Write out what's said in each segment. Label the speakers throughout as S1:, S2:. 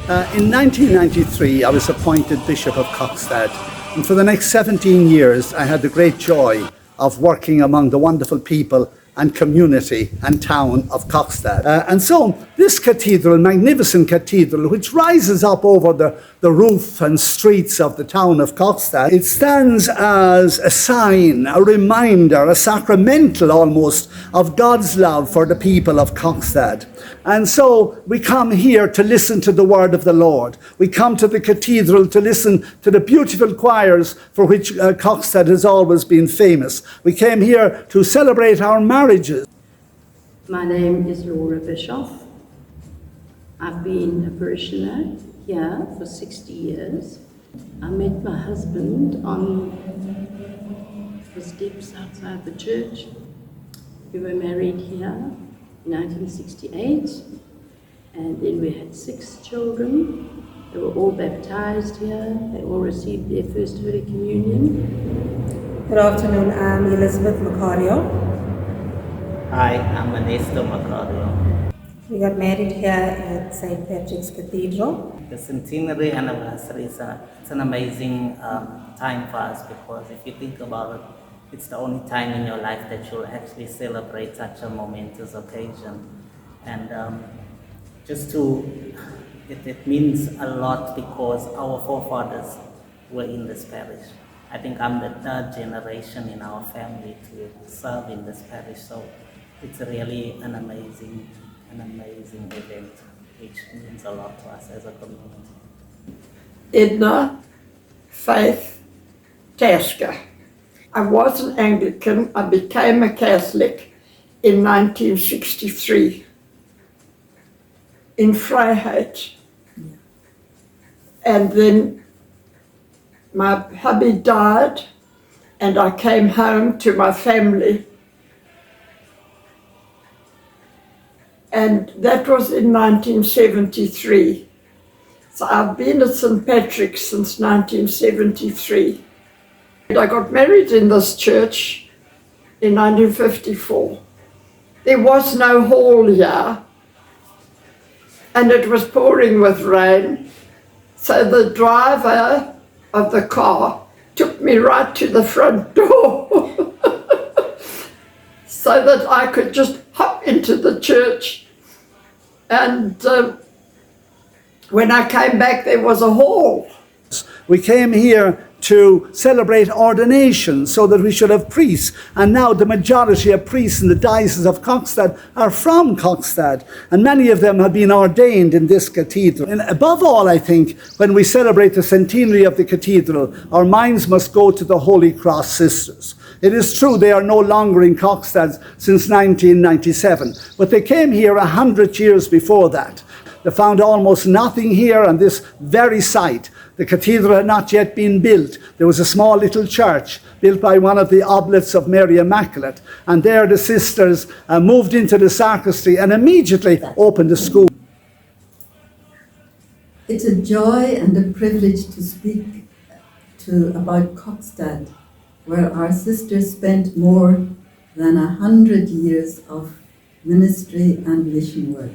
S1: In 1993, I was appointed Bishop of Kokstad, and for the next 17 years, I had the great joy of working among the wonderful people and community and town of Kokstad. And so this cathedral, magnificent cathedral, which rises up over the roof and streets of the town of Kokstad, it stands as a sign, a reminder, a sacramental almost, of God's love for the people of Kokstad. And so we come here to listen to the word of the Lord. We come to the cathedral to listen to the beautiful choirs for which Kokstad has always been famous. We came here to celebrate our marriages.
S2: My name is Laura Bischoff. I've been a parishioner here for 60 years. I met my husband on the steps outside the church. We were married here in 1968, and then we had 6 children. They were all baptized here. They all received their first Holy Communion.
S3: Good afternoon, I'm Elizabeth Macario.
S4: Hi, I'm Ernesto Macario.
S3: We got married here at St. Patrick's Cathedral.
S4: The centenary anniversary is it's an amazing time for us, because if you think about it, it's the only time in your life that you'll actually celebrate such a momentous occasion. And it means a lot, because our forefathers were in this parish. I think I'm the 3rd generation in our family to serve in this parish, so it's really an amazing event, which means a lot to us as a community.
S5: Edna Faith Tasker. I was an Anglican. I became a Catholic in 1963 in Vryheid. And then my hubby died, and I came home to my family. And that was in 1973. So I've been at St. Patrick's since 1973. I got married in this church in 1954. There was no hall here, and it was pouring with rain. So the driver of the car took me right to the front door so that I could just hop into the church. And when I came back, there was a hall.
S1: We came here to celebrate ordination so that we should have priests. And now the majority of priests in the Diocese of Kokstad are from Kokstad, and many of them have been ordained in this cathedral. And above all, I think, when we celebrate the centenary of the cathedral, our minds must go to the Holy Cross sisters. It is true they are no longer in Kokstad since 1997, but they came here 100 years before that. They found almost nothing here on this very site. The cathedral had not yet been built. There was a small little church built by one of the oblates of Mary Immaculate. And there the sisters moved into the sacristy and immediately opened a school.
S6: It's a joy and a privilege to speak about Kokstad, where our sisters spent more than 100 years of ministry and mission work.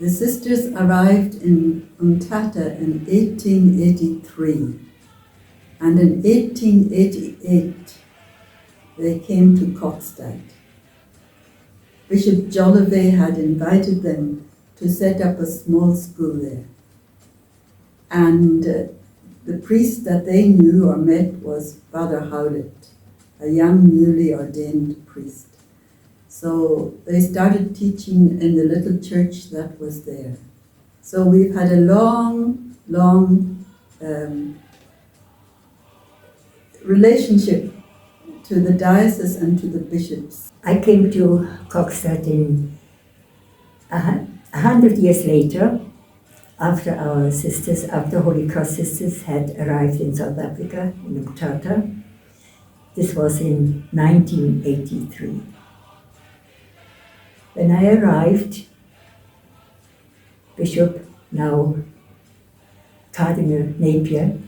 S6: The sisters arrived in Umtata in 1883, and in 1888 they came to Kokstad. Bishop Jollivet had invited them to set up a small school there. And the priest that they knew or met was Father Howlett, a young newly ordained priest. So they started teaching in the little church that was there. So we've had a long relationship to the diocese and to the bishops.
S7: I came to Kokstad in 100 years later, after our sisters, after Holy Cross sisters had arrived in South Africa, in Umtata. This was in 1983. When I arrived, Bishop, now Cardinal Napier,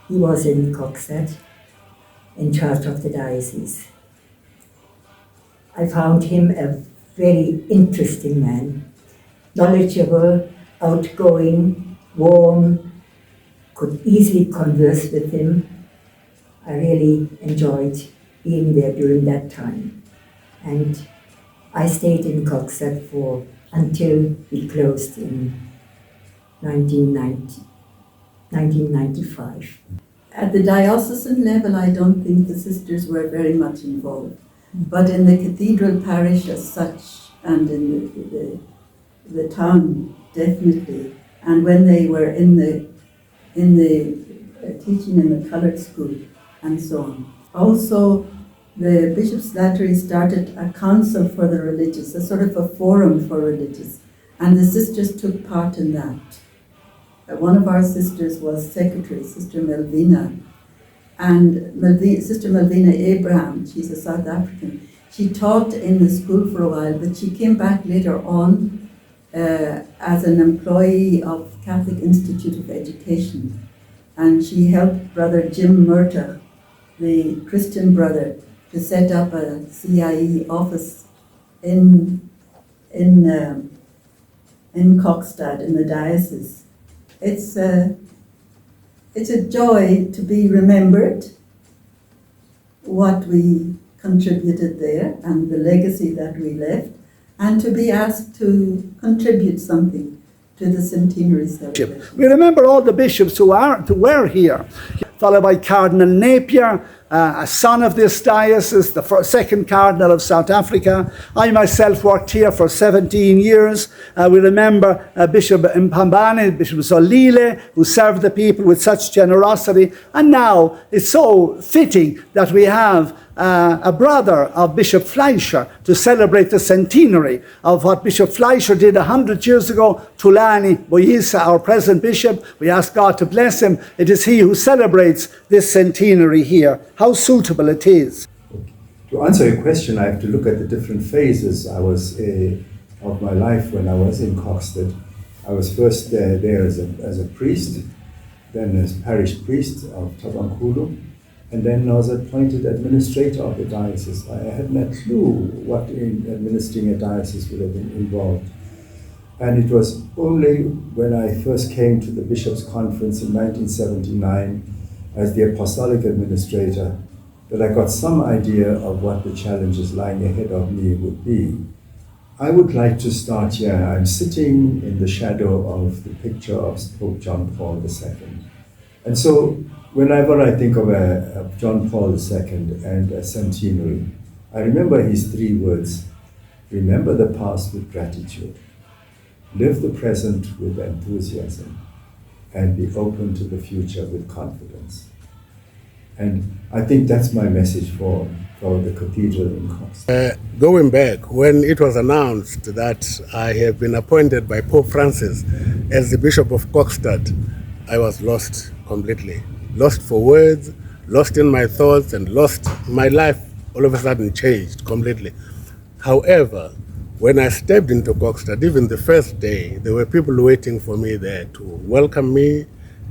S7: he was in Kokstad, in charge of the diocese. I found him a very interesting man. knowledgeable, outgoing, warm, could easily converse with him. I really enjoyed being there during that time. And I stayed in Kokstad until we closed in 1995.
S6: At the diocesan level, I don't think the sisters were very much involved. But in the cathedral parish as such, and in the town, definitely. And when they were in the teaching in the colored school and so on. Also, the Bishop's Lattery started a council for the religious, a sort of a forum for religious, and the sisters took part in that. One of our sisters was secretary, Sister Melvina, and Sister Melvina Abraham, she's a South African. She taught in the school for a while, but she came back later on as an employee of Catholic Institute of Education, and she helped Brother Jim Murtagh, the Christian brother, to set up a CIE office in Kokstad, in the diocese. It's a joy to be remembered, what we contributed there and the legacy that we left, and to be asked to contribute something to the centenary celebration.
S1: We remember all the bishops who were here, followed by Cardinal Napier, a son of this diocese, the second Cardinal of South Africa. I myself worked here for 17 years. We remember Bishop Mpambane, Bishop Zolile, who served the people with such generosity. And now it's so fitting that we have a brother of Bishop Fleischer to celebrate the centenary of what Bishop Fleischer did 100 years ago. Thulani Mbuyisa, our present bishop, we ask God to bless him. It is he who celebrates this centenary here. How suitable it is.
S8: To answer your question, I have to look at the different phases of my life when I was in Kokstad. I was first there as a priest, then as parish priest of Tabankulu, and then I was appointed administrator of the diocese. I had no clue what in administering a diocese would have been involved. And it was only when I first came to the Bishops' Conference in 1979 as the apostolic administrator that I got some idea of what the challenges lying ahead of me would be. I would like to start here. I'm sitting in the shadow of the picture of Pope John Paul II. And so whenever I think of John Paul II and a centenary, I remember his 3 words: remember the past with gratitude, live the present with enthusiasm, and be open to the future with confidence. And I think that's my message for the cathedral in Kokstad.
S9: Going back, when it was announced that I have been appointed by Pope Francis as the Bishop of Kokstad, I was lost completely. Lost for words, lost in my thoughts, and lost my life all of a sudden changed completely. However, when I stepped into Kokstad, even the first day, there were people waiting for me there to welcome me,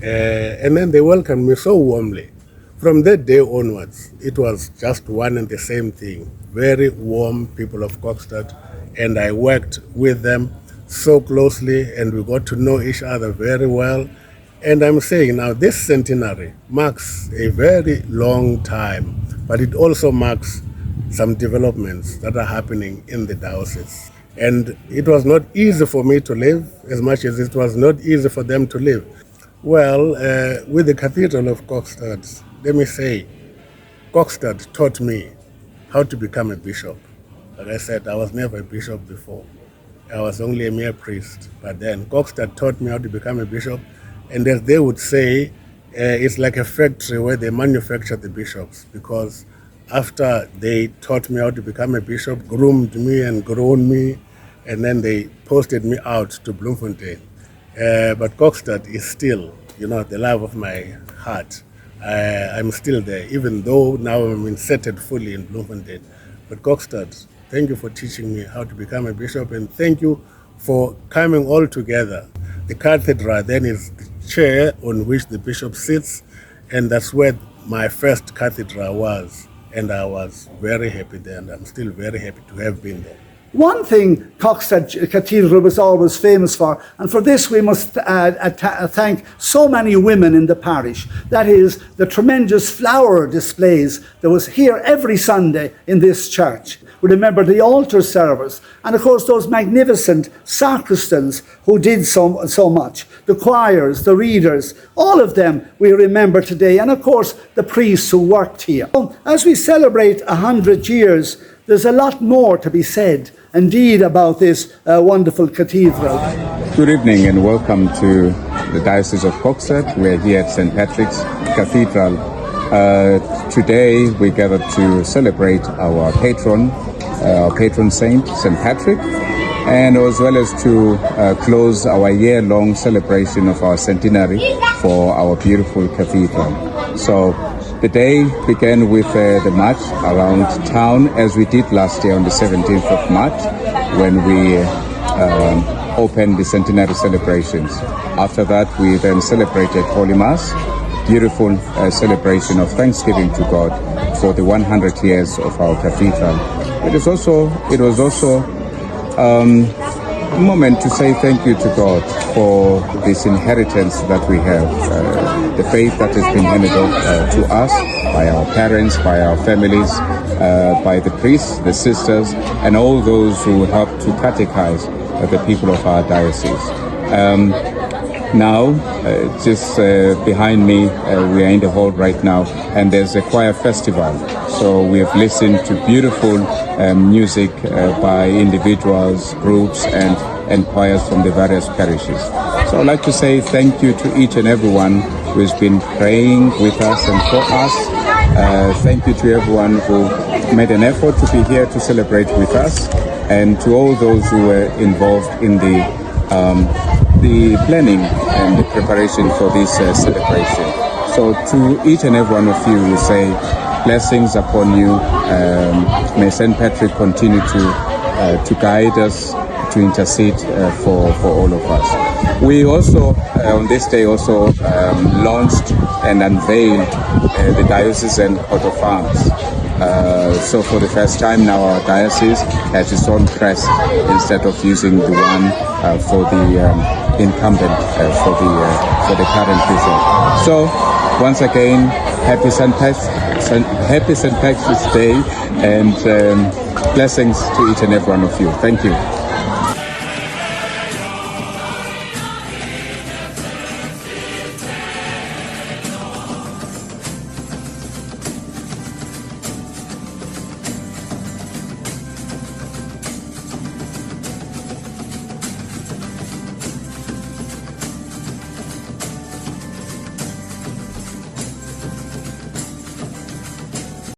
S9: and then they welcomed me so warmly. From that day onwards, it was just one and the same thing. Very warm people of Kokstad, and I worked with them so closely, and we got to know each other very well. And I'm saying now, this centenary marks a very long time, but it also marks some developments that are happening in the diocese. And it was not easy for me to live as much as it was not easy for them to live. Well, with the Cathedral of Kokstad, let me say, Kokstad taught me how to become a bishop. Like I said, I was never a bishop before. I was only a mere priest. But then Kokstad taught me how to become a bishop. And as they would say, it's like a factory where they manufacture the bishops, because after they taught me how to become a bishop, groomed me and grown me, and then they posted me out to Bloemfontein. But Kokstad is still, the love of my heart. I'm still there, even though now I'm inserted fully in Bloemfontein. But Kokstad, thank you for teaching me how to become a bishop, and thank you for coming all together. The cathedral then is the chair on which the bishop sits, and that's where my first cathedral was. And I was very happy there, and I'm still very happy to have been there.
S1: One thing Kokstad Cathedral was always famous for, and for this we must thank so many women in the parish. That is, the tremendous flower displays that was here every Sunday in this church. We remember the altar service, and of course those magnificent sacristans who did so much. The choirs, the readers, all of them we remember today, and of course the priests who worked here. As we celebrate 100 years, there's a lot more to be said, indeed, about this wonderful cathedral.
S10: Good evening and welcome to the Diocese of Kokstad. We're here at St. Patrick's Cathedral. Today we gathered to celebrate our patron saint, St. Patrick, and as well as to close our year-long celebration of our centenary for our beautiful cathedral. So the day began with the march around town, as we did last year on the 17th of March, when we opened the centenary celebrations. After that, we then celebrated Holy Mass, beautiful celebration of thanksgiving to God for the 100 years of our cathedral. It was also a moment to say thank you to God for this inheritance that we have, the faith that has been handed over to us by our parents, by our families, by the priests, the sisters, and all those who help to catechize the people of our diocese. Now, just behind me, we are in the hall right now, and there's a choir festival. So we have listened to beautiful music by individuals, groups, and choirs from the various parishes. So I'd like to say thank you to each and everyone who has been praying with us and for us. Thank you to everyone who made an effort to be here to celebrate with us, and to all those who were involved in the planning and the preparation for this celebration. So to each and every one of you, we say blessings upon you. May St. Patrick continue to guide us, to intercede for all of us. We also, on this day, also launched and unveiled the Diocesan Coat of Arms. So for the first time now, our diocese has its own crest instead of using the one for the incumbent for the current bishop. So once again, happy St. Patrick's Day, and blessings to each and every one of you. Thank you.